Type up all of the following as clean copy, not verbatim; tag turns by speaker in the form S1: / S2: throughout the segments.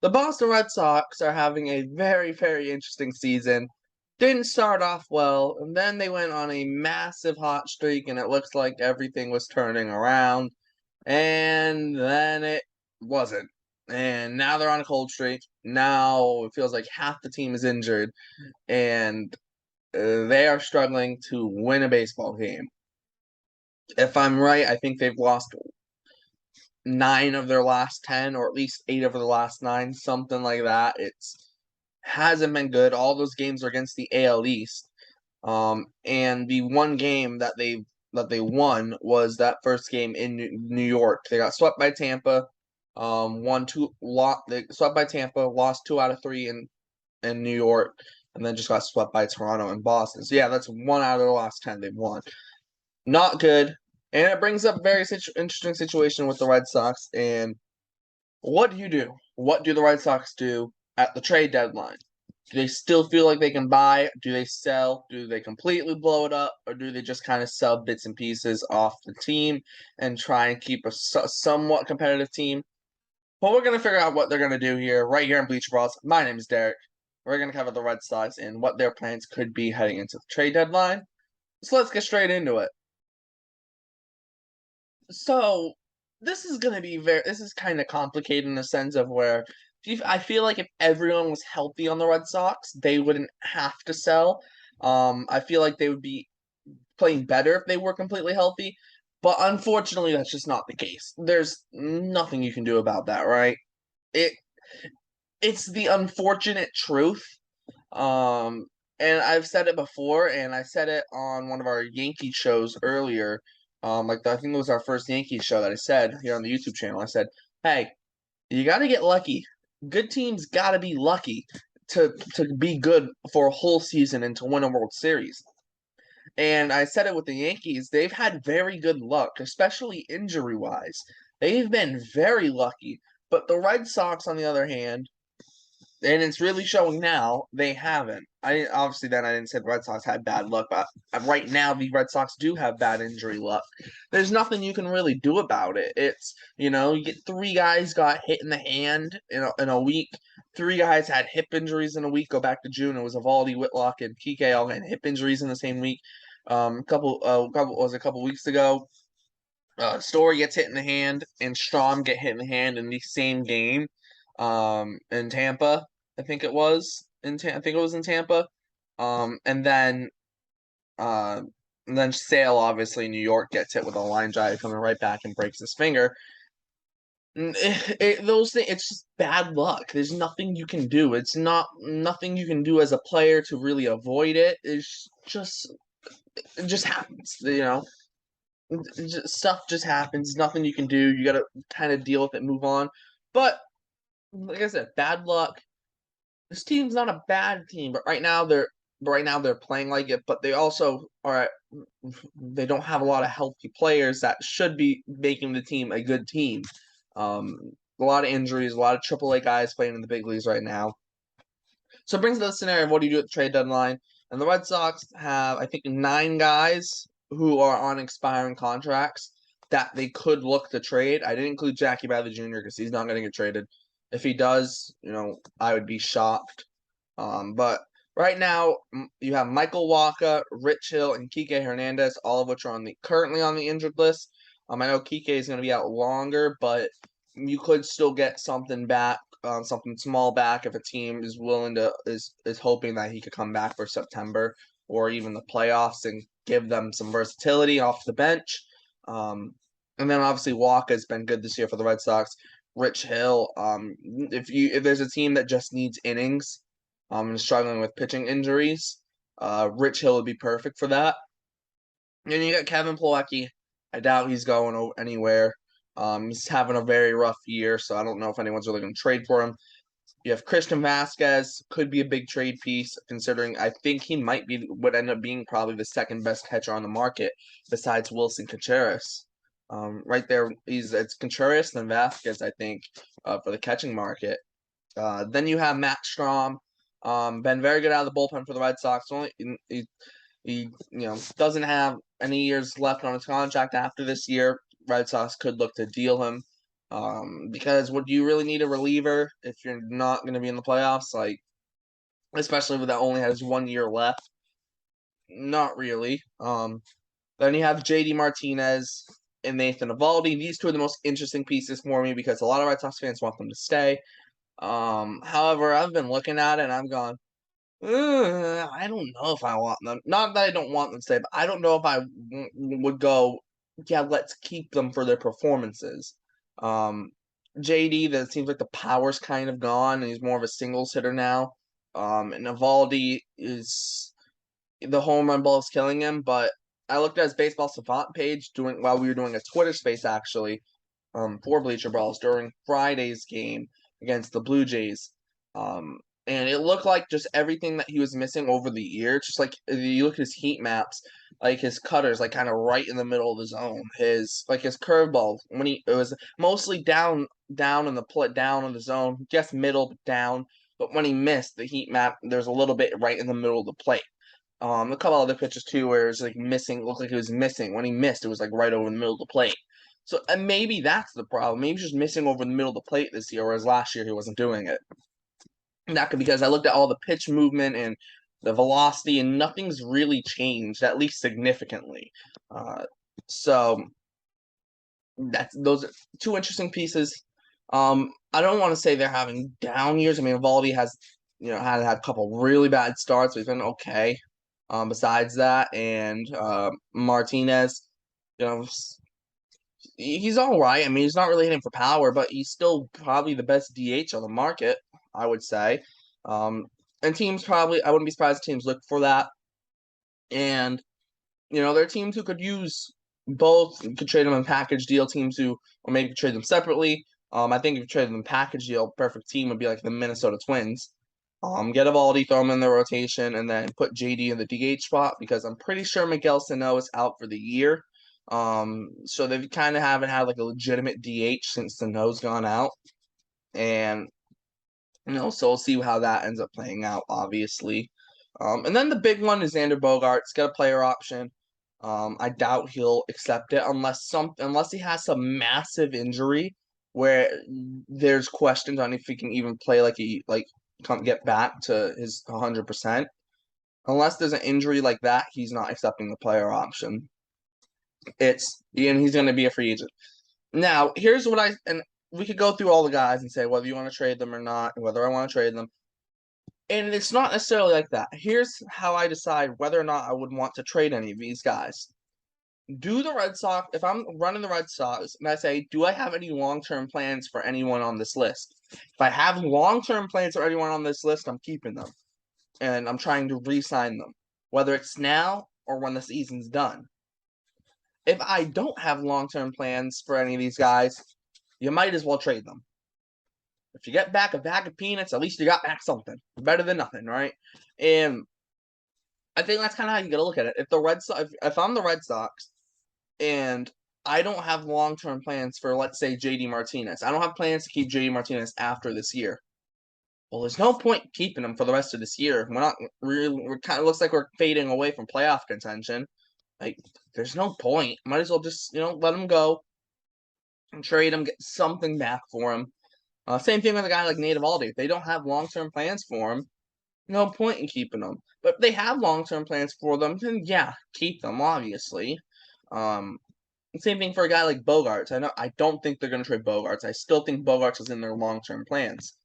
S1: The Boston Red Sox are having a very, very interesting season. Didn't start off well, and then they went on a massive hot streak, and it looks like everything was turning around. And then it wasn't. And now they're on a cold streak. Now it feels like half the team is injured, and they are struggling to win a baseball game. If I'm right, I think they've lost 9 of their last 10, or at least 8 of the last 9, something like that. It's hasn't been good. All those games are against the AL East. And the one game that they won was that first game in New York. They got swept by Tampa. They swept by Tampa, lost 2 out of 3 in New York, and then just got swept by Toronto and Boston. So yeah, that's 1 out of the last 10 they've won. Not good. And it brings up a very interesting situation with the Red Sox. And what do you do? What do the Red Sox do at the trade deadline? Do they still feel like they can buy? Do they sell? Do they completely blow it up? Or do they just kind of sell bits and pieces off the team and try and keep a somewhat competitive team? Well, we're going to figure out what they're going to do here, right here in Bleacher Brawls. My name is Derek. We're going to cover the Red Sox and what their plans could be heading into the trade deadline. So let's get straight into it. So this is going to be this is kind of complicated in the sense of where I feel like if everyone was healthy on the Red Sox, they wouldn't have to sell. I feel like they would be playing better if they were completely healthy, but unfortunately, that's just not the case. There's nothing you can do about that, right? It it's the unfortunate truth. Um, and I've said it before, and I said it on one of our Yankee shows earlier. I think it was our first Yankee show that I said here on the YouTube channel. I said, "Hey, you got to get lucky. Good teams got to be lucky to be good for a whole season and to win a World Series." And I said it with the Yankees. They've had very good luck, especially injury wise. They've been very lucky. But the Red Sox, on the other hand, and it's really showing now, they haven't. I didn't say the Red Sox had bad luck, but right now the Red Sox do have bad injury luck. There's nothing you can really do about it. It's you get 3 guys got hit in the hand in a week. 3 guys had hip injuries in a week. Go back to June. It was Evaldi, Whitlock, and Kike all had hip injuries in the same week. A couple weeks ago. Story gets hit in the hand, and Strom get hit in the hand in the same game. In Tampa, I think it was I think it was in Tampa. Um, and then uh, and then Sale, obviously in New York, gets hit with a line drive coming right back and breaks his finger. Those things, it's just bad luck. There's nothing you can do. It's not nothing you can do as a player to really avoid it. It just happens. Stuff just happens. Nothing you can do. You got to kind of deal with it, move on. But like I said, bad luck. This team's not a bad team, but right now they're playing like it. But they also are. They don't have a lot of healthy players that should be making the team a good team. A lot of injuries, a lot of AAA guys playing in the big leagues right now. So it brings to the scenario of what do you do at the trade deadline? And the Red Sox have, I think, 9 guys who are on expiring contracts that they could look to trade. I didn't include Jackie Bradley Jr. because he's not going to get traded. If he does, I would be shocked. But right now, you have Michael Wacha, Rich Hill, and Kike Hernandez, all of which are currently on the injured list. I know Kike is going to be out longer, but you could still get something back, something small back if a team is willing to is hoping that he could come back for September or even the playoffs and give them some versatility off the bench. And then obviously Walker has been good this year for the Red Sox. Rich Hill, if there's a team that just needs innings, and is struggling with pitching injuries, Rich Hill would be perfect for that. And you got Kevin Plawecki. I doubt he's going anywhere. He's having a very rough year, so I don't know if anyone's really going to trade for him. You have Christian Vasquez, could be a big trade piece, considering I think he would end up being probably the second best catcher on the market besides Wilson Contreras. Right there, it's Contreras then Vasquez, I think, for the catching market. Then you have Matt Strom, been very good out of the bullpen for the Red Sox. He doesn't have any years left on his contract after this year. Red Sox could look to deal him. Because would you really need a reliever if you're not going to be in the playoffs? Like, especially with that only has 1 year left. Not really. Then you have JD Martinez and Nathan Eovaldi. These two are the most interesting pieces for me because a lot of Red Sox fans want them to stay. However, I've been looking at it and I'm going, I don't know if I want them. Not that I don't want them to stay, but I don't know if I would go, yeah, let's keep them for their performances. JD, that seems like the power's kind of gone, and he's more of a singles hitter now. And Evaldi is the home run ball is killing him, but I looked at his baseball savant page while we were doing a Twitter space actually, for Bleacher Brawls during Friday's game against the Blue Jays. And it looked like just everything that he was missing over the year. Just like if you look at his heat maps, like his cutters, like kind of right in the middle of the zone. His curveball it was mostly down in the down in the zone, just middle down. But when he missed the heat map, there's a little bit right in the middle of the plate. A couple other pitches too, where it was like missing, looked like it was missing. When he missed, it was like right over the middle of the plate. So and maybe that's the problem. Maybe he's just missing over the middle of the plate this year, whereas last year he wasn't doing it. And that could because I looked at all the pitch movement and the velocity, and nothing's really changed, at least significantly. So those are two interesting pieces. I don't want to say they're having down years. I mean, Valdi has, had a couple really bad starts, but he's been okay. Besides that, and Martinez, you know, he's all right. I mean, he's not really hitting for power, but he's still probably the best DH on the market, I would say. And teams probably, I wouldn't be surprised if teams look for that. And, there are teams who could use both. You could trade them in package deal, teams who, or maybe trade them separately. I think if you trade them in package deal, perfect team would be like the Minnesota Twins. Get Evaldi, throw him in the rotation, and then put JD in the DH spot because I'm pretty sure Miguel Sano is out for the year. So they kind of haven't had like a legitimate DH since Sano's gone out, and so we'll see how that ends up playing out, obviously. And then the big one is Xander Bogaerts, get a player option. I doubt he'll accept it unless he has some massive injury where there's questions on if he can even play come get back to his 100%. Unless there's an injury like that, he's not accepting the player option. And he's going to be a free agent. Now, here's what and we could go through all the guys and say whether you want to trade them or not, whether I want to trade them. And it's not necessarily like that. Here's how I decide whether or not I would want to trade any of these guys. Do the Red Sox, if I'm running the Red Sox and I say, do I have any long-term plans for anyone on this list? If I have long-term plans for anyone on this list, I'm keeping them. And I'm trying to re-sign them, whether it's now or when the season's done. If I don't have long-term plans for any of these guys, you might as well trade them. If you get back a bag of peanuts, at least you got back something. Better than nothing, right? And I think that's kind of how you got to look at it. If I'm the Red Sox and I don't have long-term plans for, let's say, JD Martinez. I don't have plans to keep JD Martinez after this year. Well, there's no point keeping him for the rest of this year. We're kind of looks like we're fading away from playoff contention. Like, there's no point. Might as well just, let him go and trade him, get something back for him. Same thing with a guy like Nate Eovaldi. If they don't have long-term plans for him, no point in keeping them. But if they have long-term plans for them, then yeah, keep them, obviously. Same thing for a guy like Bogaerts. I don't think they're going to trade Bogaerts. I still think Bogaerts is in their long-term plans.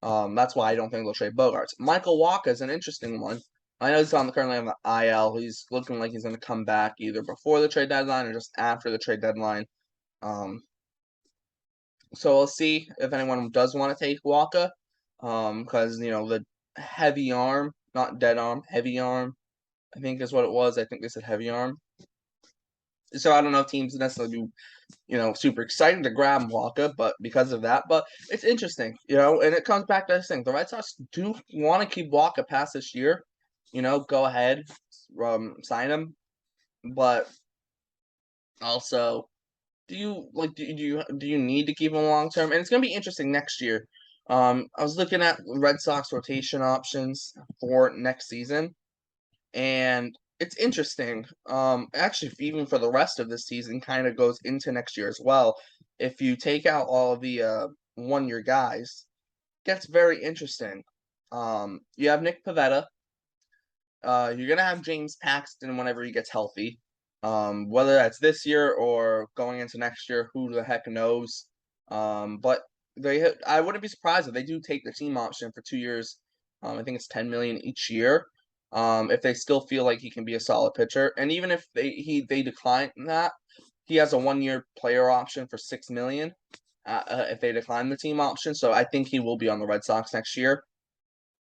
S1: That's why I don't think they'll trade Bogaerts. Michael Wacha is an interesting one. I know he's currently on the IL. He's looking like he's going to come back either before the trade deadline or just after the trade deadline. So we'll see if anyone does want to take Wacha. Because, the heavy arm, not dead arm, heavy arm, I think is what it was. I think they said heavy arm. So I don't know if teams necessarily be, super excited to grab Wacha, but because of that. But it's interesting, and it comes back to this thing. The Red Sox do want to keep Wacha past this year. Go ahead, sign him. But also, do you need to keep him long term? And it's gonna be interesting next year. I was looking at Red Sox rotation options for next season, and it's interesting. Actually, even for the rest of this season, kind of goes into next year as well. if you take out all of the 1-year guys, gets very interesting. You have Nick Pivetta. You're gonna have James Paxton whenever he gets healthy. Whether that's this year or going into next year, who the heck knows? But I wouldn't be surprised if they do take the team option for 2 years. I think it's 10 million each year. If they still feel like he can be a solid pitcher, and even if they decline that, he has a 1-year player option for 6 million. If they decline the team option, so I think he will be on the Red Sox next year.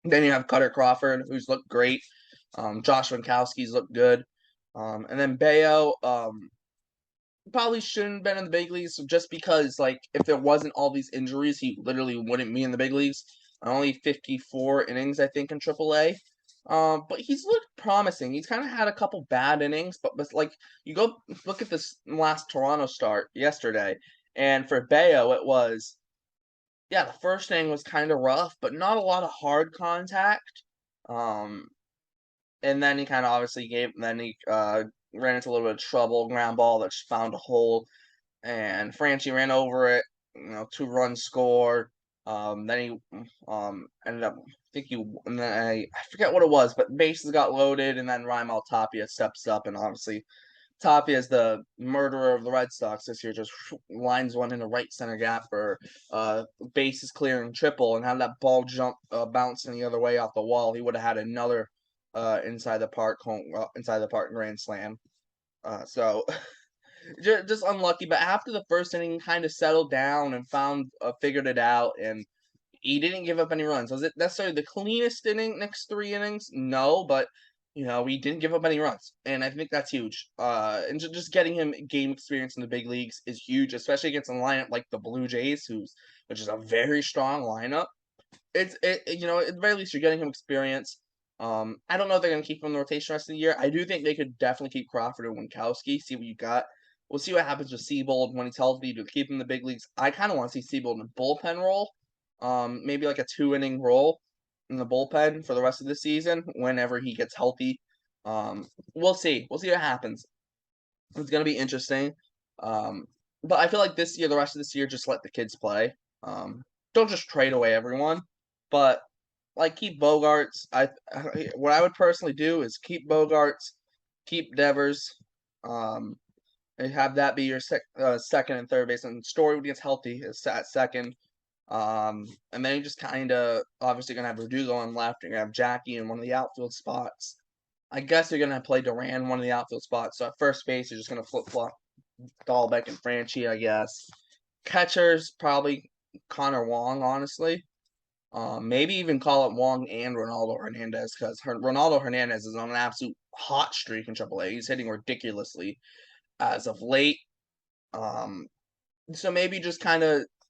S1: Then you have Cutter Crawford, who's looked great. Josh Winkowski's looked good. And then Bayo, probably shouldn't have been in the big leagues just because, like, if there wasn't all these injuries, he literally wouldn't be in the big leagues. Only 54 innings, I think, in AAA. But he's looked promising. He's kind of had a couple bad innings, but like, you go look at this last Toronto start yesterday, and for Bayo, it was, yeah, the first inning was kind of rough, but not a lot of hard contact. Um, and then he kind of obviously then he ran into a little bit of trouble, ground ball that just found a hole, and Franchi ran over it, 2 runs scored. Then he ended up, I think and then I forget what it was, but bases got loaded, and then Raimel Tapia steps up, and obviously Tapia is the murderer of the Red Sox this year, just lines one in the right center gap for bases clearing triple, and had that ball bouncing the other way off the wall, he would have had another inside the park grand slam. So just unlucky. But after the first inning, kind of settled down and figured it out, and he didn't give up any runs. Was it necessarily the cleanest inning next 3 innings? No, but he didn't give up any runs, and I think that's huge. And just getting him game experience in the big leagues is huge, especially against a lineup like the Blue Jays, which is a very strong lineup. At the very least, you're getting him experience. I don't know if they're gonna keep him in the rotation the rest of the year. I do think they could definitely keep Crawford and Winkowski. See what you got. We'll see what happens with Seabold when he's healthy to keep him in the big leagues. I kind of want to see Seabold in a bullpen role, maybe like a 2-inning role in the bullpen for the rest of the season whenever he gets healthy. We'll see. We'll see what happens. It's gonna be interesting. But I feel like this year, the rest of this year, just let the kids play. Don't just trade away everyone, but like keep Bogarts. What I would personally do is keep Bogarts, keep Devers, and have that be your second and third base. And Story when he gets healthy is at second. And then you just kind of obviously gonna have Verdugo on left. You're gonna have Jackie in one of the outfield spots. I guess you're gonna play Duran one of the outfield spots. So at first base, you're just gonna flip flop Dahlbeck and Franchi, I guess. Catchers probably Connor Wong, honestly. Maybe even call it Wong and Ronaldo Hernandez because Ronaldo Hernandez is on an absolute hot streak in AAA. He's hitting ridiculously as of late. So maybe just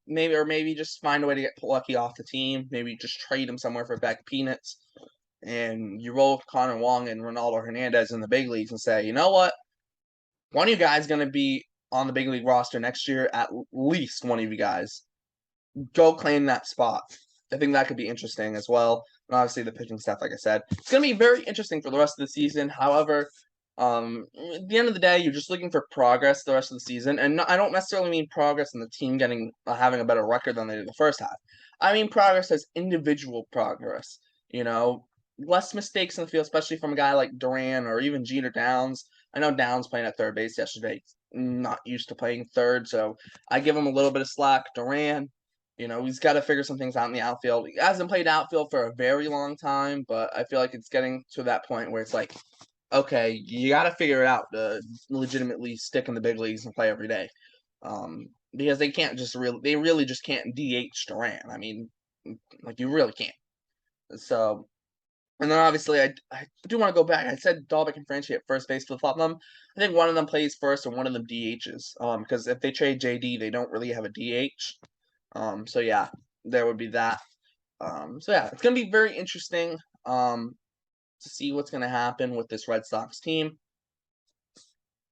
S1: maybe just find a way to get lucky off the team. Maybe just trade him somewhere for back peanuts, and you roll Connor Wong and Ronaldo Hernandez in the big leagues and say, you know what, one of you guys is going to be on the big league roster next year. At least one of you guys go claim that spot. I think that could be interesting as well. And obviously the pitching staff, like I said, it's going to be very interesting for the rest of the season. However, at the end of the day, you're just looking for progress the rest of the season, and I don't necessarily mean progress in the team having a better record than they did the first half. I mean progress as individual progress. Less mistakes in the field, especially from a guy like Duran or even Jeter Downs. I know Downs playing at third base yesterday. Not used to playing third, so I give him a little bit of slack. Duran, he's got to figure some things out in the outfield. He hasn't played outfield for a very long time, but I feel like it's getting to that point where it's like, okay, you got to figure it out to legitimately stick in the big leagues and play every day. Because they really just can't DH Duran. I mean, like, you really can't. So, and then obviously I do want to go back. I said Dahlbeck and Franchi at first base, flip-flop them. I think one of them plays first and one of them DHs. Because if they trade JD, they don't really have a DH. So yeah, there would be that. So yeah, it's gonna be very interesting to see what's gonna happen with this Red Sox team.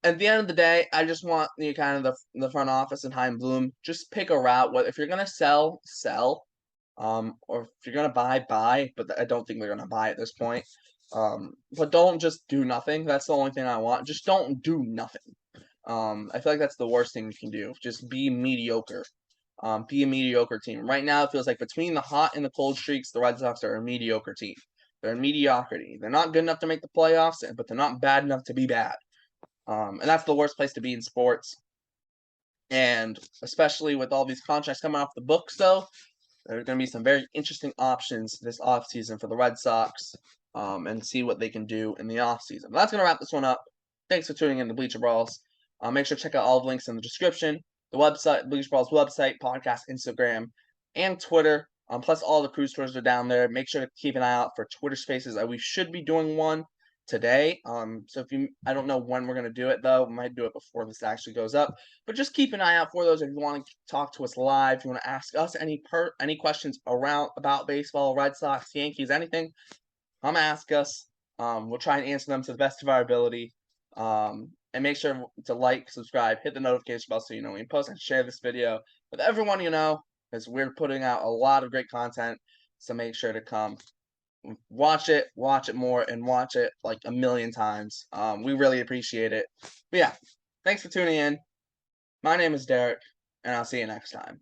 S1: At the end of the day, I just want kind of the front office and Chaim Bloom just pick a route. If you're gonna sell, sell. Or if you're gonna buy. But I don't think they're gonna buy at this point. But don't just do nothing. That's the only thing I want. Just don't do nothing. I feel like that's the worst thing you can do. Just be mediocre. Be a mediocre team. Right now, it feels like between the hot and the cold streaks, the Red Sox are a mediocre team. They're in mediocrity. They're not good enough to make the playoffs, but they're not bad enough to be bad. And that's the worst place to be in sports. And especially with all these contracts coming off the books, though, there are going to be some very interesting options this offseason for the Red Sox, and see what they can do in the offseason. But that's going to wrap this one up. Thanks for tuning in to Bleacher Brawls. Make sure to check out all the links in the description, the website, Bleacher Brawls website, podcast, Instagram, and Twitter. Plus, all the cruise tours are down there. Make sure to keep an eye out for Twitter Spaces. We should be doing one today. So I don't know when we're gonna do it though. We might do it before this actually goes up. But just keep an eye out for those if you want to talk to us live. If you want to ask us any questions about baseball, Red Sox, Yankees, anything, come ask us. We'll try and answer them to the best of our ability. And make sure to like, subscribe, hit the notification bell so you know when we post, and share this video with everyone you know, because we're putting out a lot of great content. So make sure to come watch it more, and watch it like a million times. We really appreciate it. But yeah, thanks for tuning in. My name is Derek, and I'll see you next time.